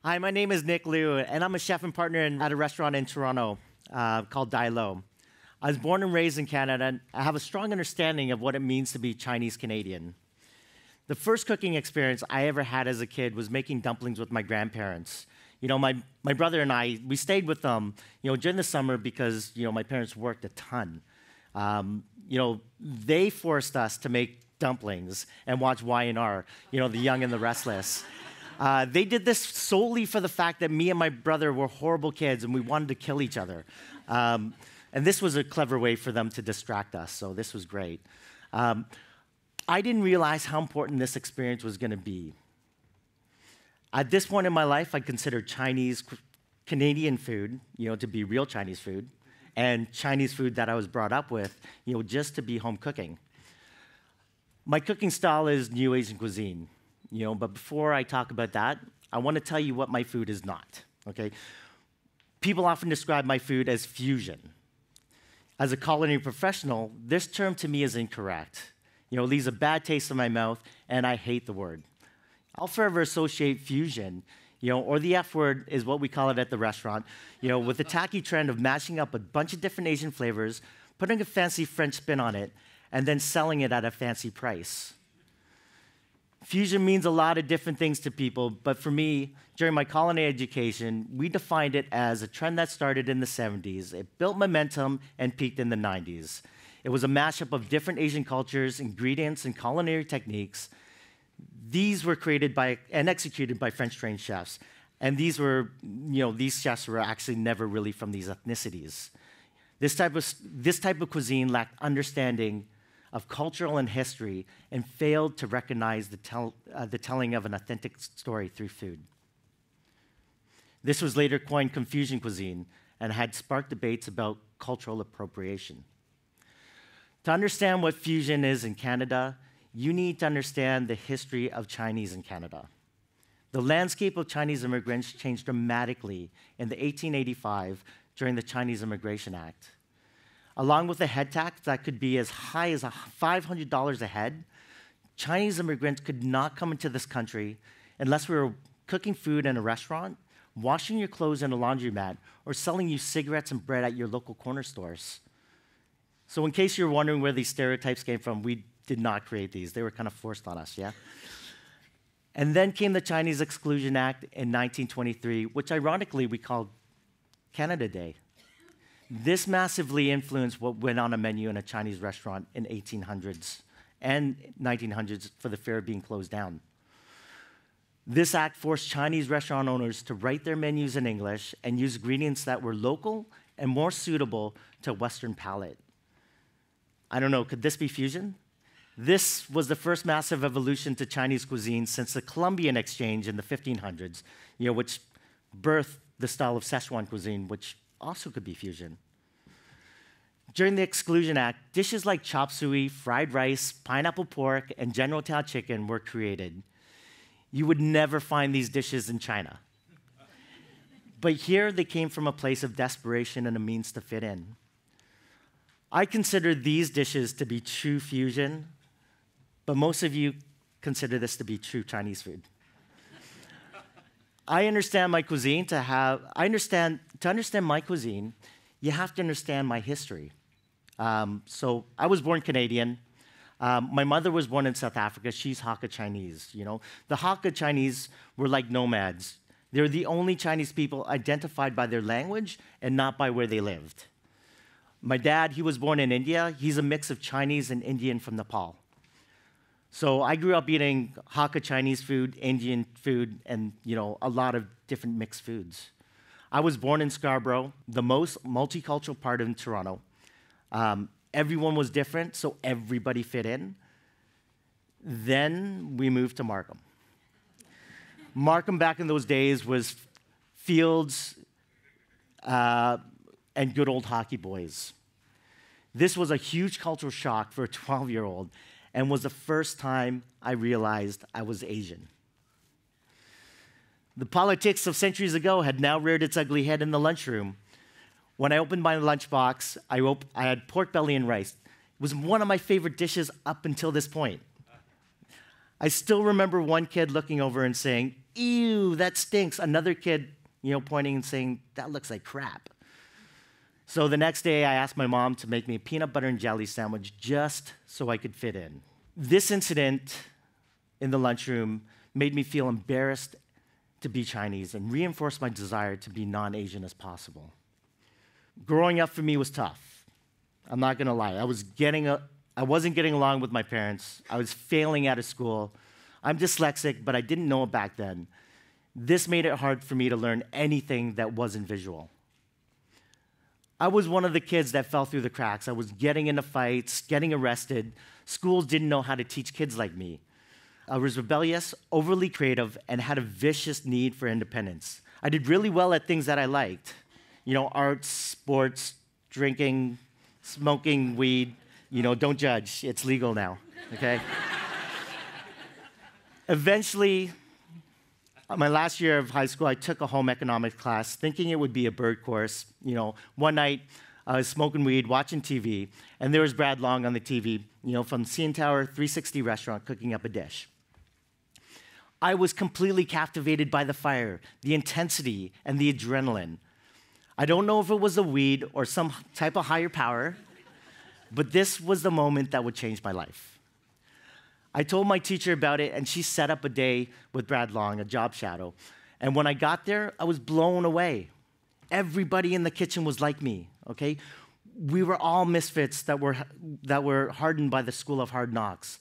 Hi, my name is Nick Liu, and I'm a chef and partner at a restaurant in Toronto called Dai Lo. I was born and raised in Canada, and I have a strong understanding of what it means to be Chinese-Canadian. The first cooking experience I ever had as a kid was making dumplings with my grandparents. My brother and I, we stayed with them, during the summer because, my parents worked a ton. They forced us to make dumplings and watch Y&R, The Young and the Restless. They did this solely for the fact that me and my brother were horrible kids and we wanted to kill each other. And this was a clever way for them to distract us, so this was great. I didn't realize how important this experience was going to be. At this point in my life, I considered Chinese Canadian food, to be real Chinese food, and Chinese food that I was brought up with, just to be home cooking. My cooking style is New Asian cuisine. But before I talk about that, I want to tell you what my food is not, okay? People often describe my food as fusion. As a culinary professional, this term to me is incorrect. It leaves a bad taste in my mouth, and I hate the word. I'll forever associate fusion, or the F word is what we call it at the restaurant, with the tacky trend of mashing up a bunch of different Asian flavors, putting a fancy French spin on it, and then selling it at a fancy price. Fusion means a lot of different things to people, but for me, during my culinary education, we defined it as a trend that started in the 70s. It built momentum and peaked in the 90s. It was a mashup of different Asian cultures, ingredients, and culinary techniques. These were created by and executed by French-trained chefs. And these chefs were actually never really from these ethnicities. This type of cuisine lacked understanding of cultural and history and failed to recognize the telling of an authentic story through food. This was later coined confusion cuisine and had sparked debates about cultural appropriation. To understand what fusion is in Canada, you need to understand the history of Chinese in Canada. The landscape of Chinese immigrants changed dramatically in the 1885 during the Chinese Immigration Act. Along with a head tax that could be as high as $500 a head, Chinese immigrants could not come into this country unless we were cooking food in a restaurant, washing your clothes in a laundromat, or selling you cigarettes and bread at your local corner stores. So in case you're wondering where these stereotypes came from, we did not create these. They were kind of forced on us, yeah? And then came the Chinese Exclusion Act in 1923, which ironically we called Canada Day. This massively influenced what went on a menu in a Chinese restaurant in 1800s and 1900s for the fare being closed down. This act forced Chinese restaurant owners to write their menus in English and use ingredients that were local and more suitable to a Western palate. I don't know, could this be fusion? This was the first massive evolution to Chinese cuisine since the Columbian Exchange in the 1500s, which birthed the style of Szechuan cuisine, which also could be fusion. During the Exclusion Act, dishes like chop suey, fried rice, pineapple pork, and General Tao chicken were created. You would never find these dishes in China. But here they came from a place of desperation and a means to fit in. I consider these dishes to be true fusion, but most of you consider this to be true Chinese food. To understand my cuisine, you have to understand my history. So I was born Canadian. My mother was born in South Africa. She's Hakka Chinese, The Hakka Chinese were like nomads. They're the only Chinese people identified by their language and not by where they lived. My dad, he was born in India. He's a mix of Chinese and Indian from Nepal. So I grew up eating Hakka Chinese food, Indian food, and a lot of different mixed foods. I was born in Scarborough, the most multicultural part of Toronto. Everyone was different, so everybody fit in. Then we moved to Markham. Markham back in those days was fields and good old hockey boys. This was a huge cultural shock for a 12-year-old and was the first time I realized I was Asian. The politics of centuries ago had now reared its ugly head in the lunchroom. When I opened my lunchbox, I had pork belly and rice. It was one of my favorite dishes up until this point. I still remember one kid looking over and saying, "Ew, that stinks." Another kid, pointing and saying, "That looks like crap." So the next day, I asked my mom to make me a peanut butter and jelly sandwich just so I could fit in. This incident in the lunchroom made me feel embarrassed to be Chinese and reinforced my desire to be non-Asian as possible. Growing up for me was tough. I'm not gonna lie. I wasn't getting along with my parents. I was failing out of school. I'm dyslexic, but I didn't know it back then. This made it hard for me to learn anything that wasn't visual. I was one of the kids that fell through the cracks. I was getting into fights, getting arrested. Schools didn't know how to teach kids like me. I was rebellious, overly creative, and had a vicious need for independence. I did really well at things that I liked. Arts, sports, drinking, smoking weed. Don't judge. It's legal now, okay? Eventually, my last year of high school, I took a home economics class thinking it would be a bird course. One night, I was smoking weed, watching TV, and there was Brad Long on the TV, from CN Tower 360 restaurant cooking up a dish. I was completely captivated by the fire, the intensity, and the adrenaline. I don't know if it was the weed or some type of higher power, but this was the moment that would change my life. I told my teacher about it, and she set up a day with Brad Long, a job shadow. And when I got there, I was blown away. Everybody in the kitchen was like me, okay? We were all misfits that were hardened by the school of hard knocks.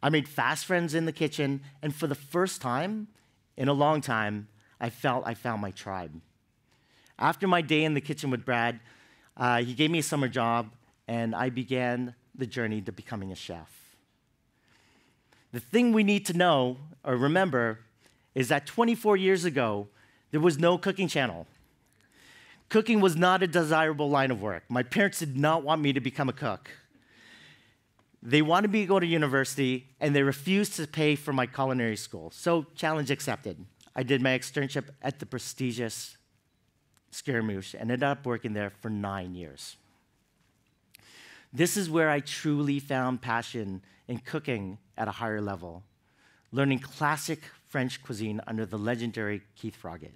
I made fast friends in the kitchen, and for the first time in a long time, I felt I found my tribe. After my day in the kitchen with Brad, he gave me a summer job, and I began the journey to becoming a chef. The thing we need to know or remember is that 24 years ago, there was no cooking channel. Cooking was not a desirable line of work. My parents did not want me to become a cook. They wanted me to go to university, and they refused to pay for my culinary school. So, challenge accepted. I did my externship at the prestigious Scaramouche and ended up working there for 9 years. This is where I truly found passion in cooking at a higher level, learning classic French cuisine under the legendary Keith Froggett.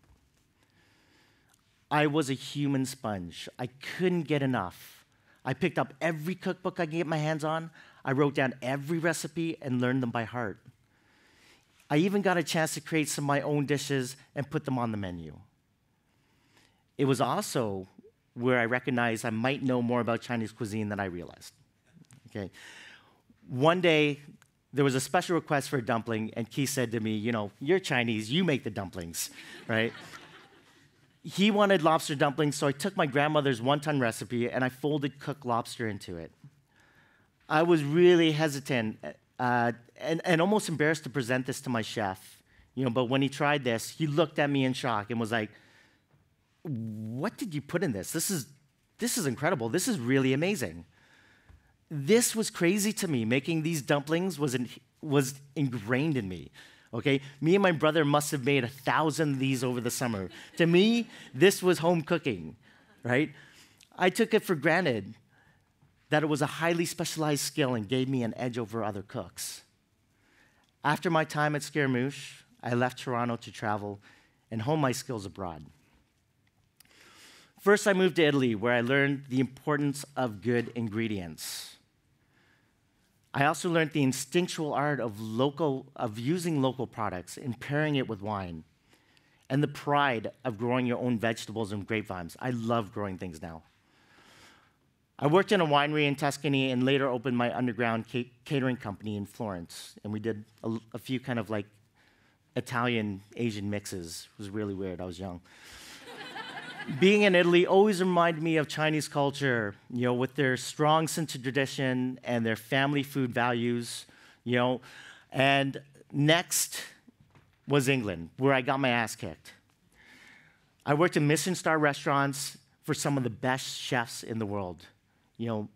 I was a human sponge. I couldn't get enough. I picked up every cookbook I could get my hands on. I wrote down every recipe and learned them by heart. I even got a chance to create some of my own dishes and put them on the menu. It was also where I recognized I might know more about Chinese cuisine than I realized. Okay. One day, there was a special request for a dumpling, and Keith said to me, "You're Chinese, you make the dumplings," right? He wanted lobster dumplings, so I took my grandmother's wonton recipe and I folded cooked lobster into it. I was really hesitant and almost embarrassed to present this to my chef, but when he tried this, he looked at me in shock and was like, "What did you put in this? This is incredible. This is really amazing." This was crazy to me. Making these dumplings was ingrained in me. Okay, me and my brother must have made 1,000 of these over the summer. To me, this was home cooking, right? I took it for granted that it was a highly specialized skill and gave me an edge over other cooks. After my time at Scaramouche, I left Toronto to travel and hone my skills abroad. First, I moved to Italy, where I learned the importance of good ingredients. I also learned the instinctual art of using local products and pairing it with wine, and the pride of growing your own vegetables and grapevines. I love growing things now. I worked in a winery in Tuscany and later opened my underground catering company in Florence, and we did a few kind of like Italian Asian mixes. It was really weird. I was young. Being in Italy always reminded me of Chinese culture, with their strong sense of tradition and their family food values, And next was England, where I got my ass kicked. I worked in Michelin-star restaurants for some of the best chefs in the world.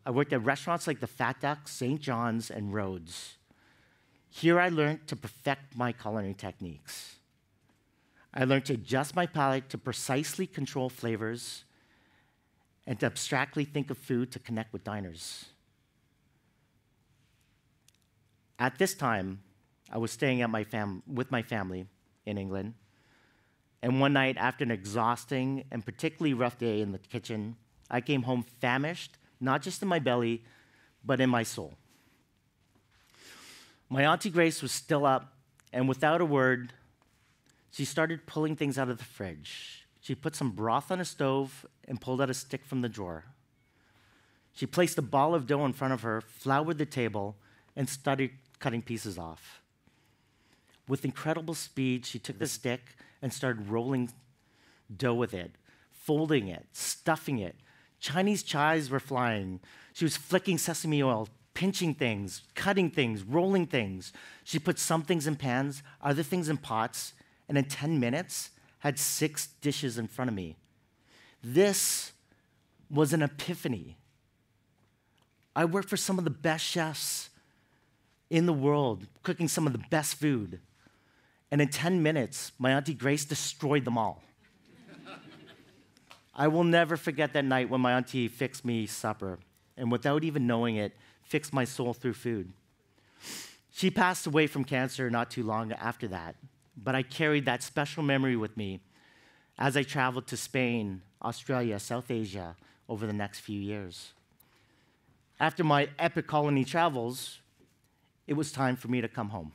I worked at restaurants like the Fat Duck, St. John's, and Rhodes. Here I learned to perfect my culinary techniques. I learned to adjust my palate to precisely control flavors and to abstractly think of food to connect with diners. At this time, I was staying at with my family in England. And one night, after an exhausting and particularly rough day in the kitchen, I came home famished, not just in my belly, but in my soul. My Auntie Grace was still up, and without a word, she started pulling things out of the fridge. She put some broth on a stove and pulled out a stick from the drawer. She placed a ball of dough in front of her, floured the table, and started cutting pieces off. With incredible speed, she took the stick and started rolling dough with it, folding it, stuffing it. Chinese chives were flying. She was flicking sesame oil, pinching things, cutting things, rolling things. She put some things in pans, other things in pots, and in 10 minutes, had 6 dishes in front of me. This was an epiphany. I worked for some of the best chefs in the world, cooking some of the best food. And in 10 minutes, my Auntie Grace destroyed them all. I will never forget that night when my auntie fixed me supper, and without even knowing it, fixed my soul through food. She passed away from cancer not too long after that, but I carried that special memory with me as I traveled to Spain, Australia, South Asia over the next few years. After my epic colony travels, it was time for me to come home.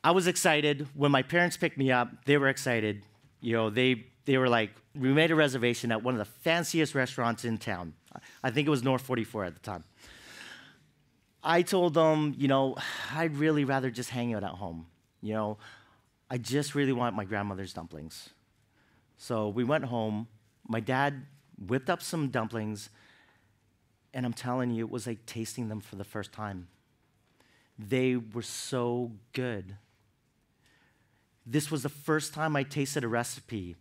I was excited. When my parents picked me up, they were excited. You know, they were like, we made a reservation at one of the fanciest restaurants in town. I think it was North 44 at the time. I told them, you know, I'd really rather just hang out at home. You know, I just really want my grandmother's dumplings. So we went home. My dad whipped up some dumplings, and I'm telling you, it was like tasting them for the first time. They were so good. This was the first time I tasted a recipe,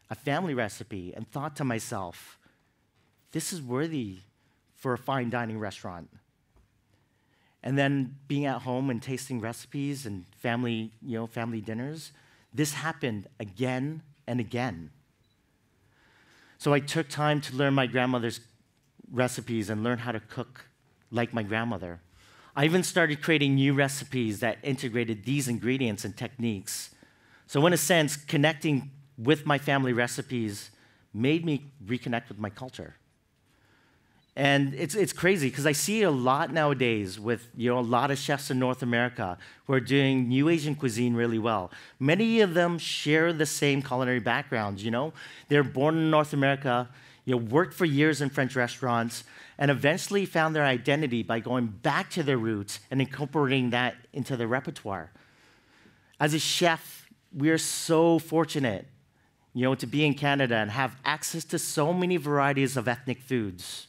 a family recipe, and thought to myself, this is worthy for a fine dining restaurant. And then being at home and tasting recipes and family dinners, this happened again and again. So I took time to learn my grandmother's recipes and learn how to cook like my grandmother. I even started creating new recipes that integrated these ingredients and techniques. So in a sense, connecting with my family recipes made me reconnect with my culture. And it's crazy because I see a lot nowadays with a lot of chefs in North America who are doing new Asian cuisine really well. Many of them share the same culinary backgrounds. They're born in North America, worked for years in French restaurants, and eventually found their identity by going back to their roots and incorporating that into their repertoire. As a chef, we are so fortunate, to be in Canada and have access to so many varieties of ethnic foods.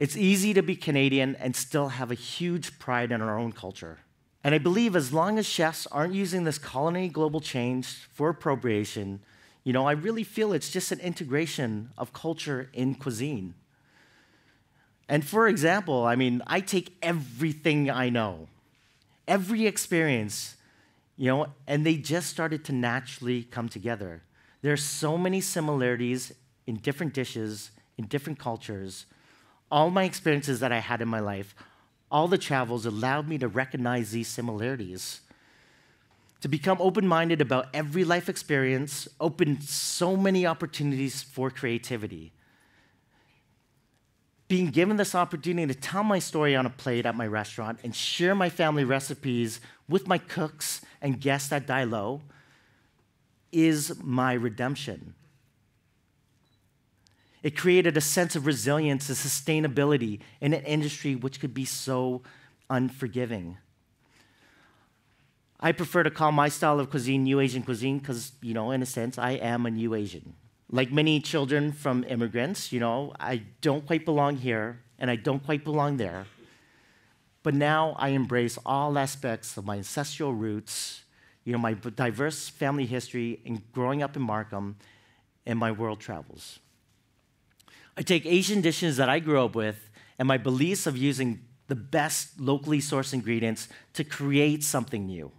It's easy to be Canadian and still have a huge pride in our own culture. And I believe as long as chefs aren't using this culinary global change for appropriation, I really feel it's just an integration of culture in cuisine. And for example, I take everything I know, every experience, and they just started to naturally come together. There are so many similarities in different dishes, in different cultures. All my experiences that I had in my life, all the travels allowed me to recognize these similarities. To become open-minded about every life experience opened so many opportunities for creativity. Being given this opportunity to tell my story on a plate at my restaurant and share my family recipes with my cooks and guests at Die Low is my redemption. It created a sense of resilience and sustainability in an industry which could be so unforgiving. I prefer to call my style of cuisine New Asian cuisine because, in a sense, I am a New Asian. Like many children from immigrants, I don't quite belong here and I don't quite belong there. But now I embrace all aspects of my ancestral roots, my diverse family history and growing up in Markham and my world travels. I take Asian dishes that I grew up with and my beliefs of using the best locally sourced ingredients to create something new.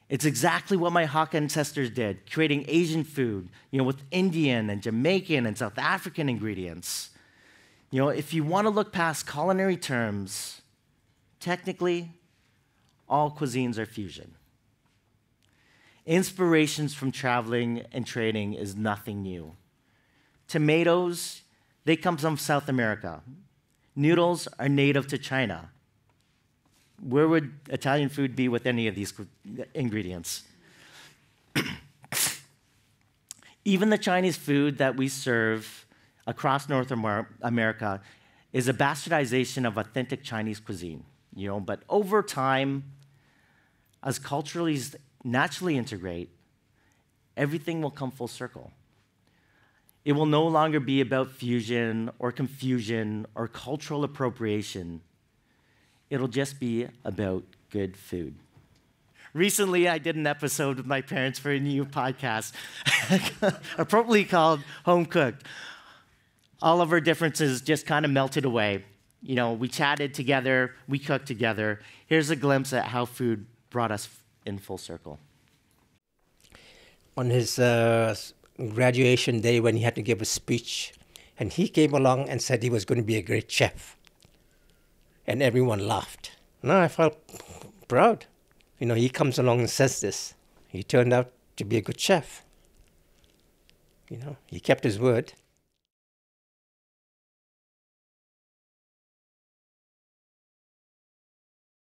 It's exactly what my Hakka ancestors did, creating Asian food, with Indian and Jamaican and South African ingredients. You know, if you want to look past culinary terms, technically, all cuisines are fusion. Inspirations from traveling and trading is nothing new. Tomatoes, they come from South America. Noodles are native to China. Where would Italian food be with any of these ingredients? Even the Chinese food that we serve across North America is a bastardization of authentic Chinese cuisine. You know, but over time, as culturally naturally integrate, everything will come full circle. It will no longer be about fusion or confusion or cultural appropriation. It'll just be about good food. Recently, I did an episode with my parents for a new podcast, appropriately called Home Cooked. All of our differences just kind of melted away. You know, we chatted together, we cooked together. Here's a glimpse at how food brought us in full circle. On his graduation day when he had to give a speech, and he came along and said he was going to be a great chef. And everyone laughed. No, I felt proud. You know, he comes along and says this. He turned out to be a good chef. You know, he kept his word.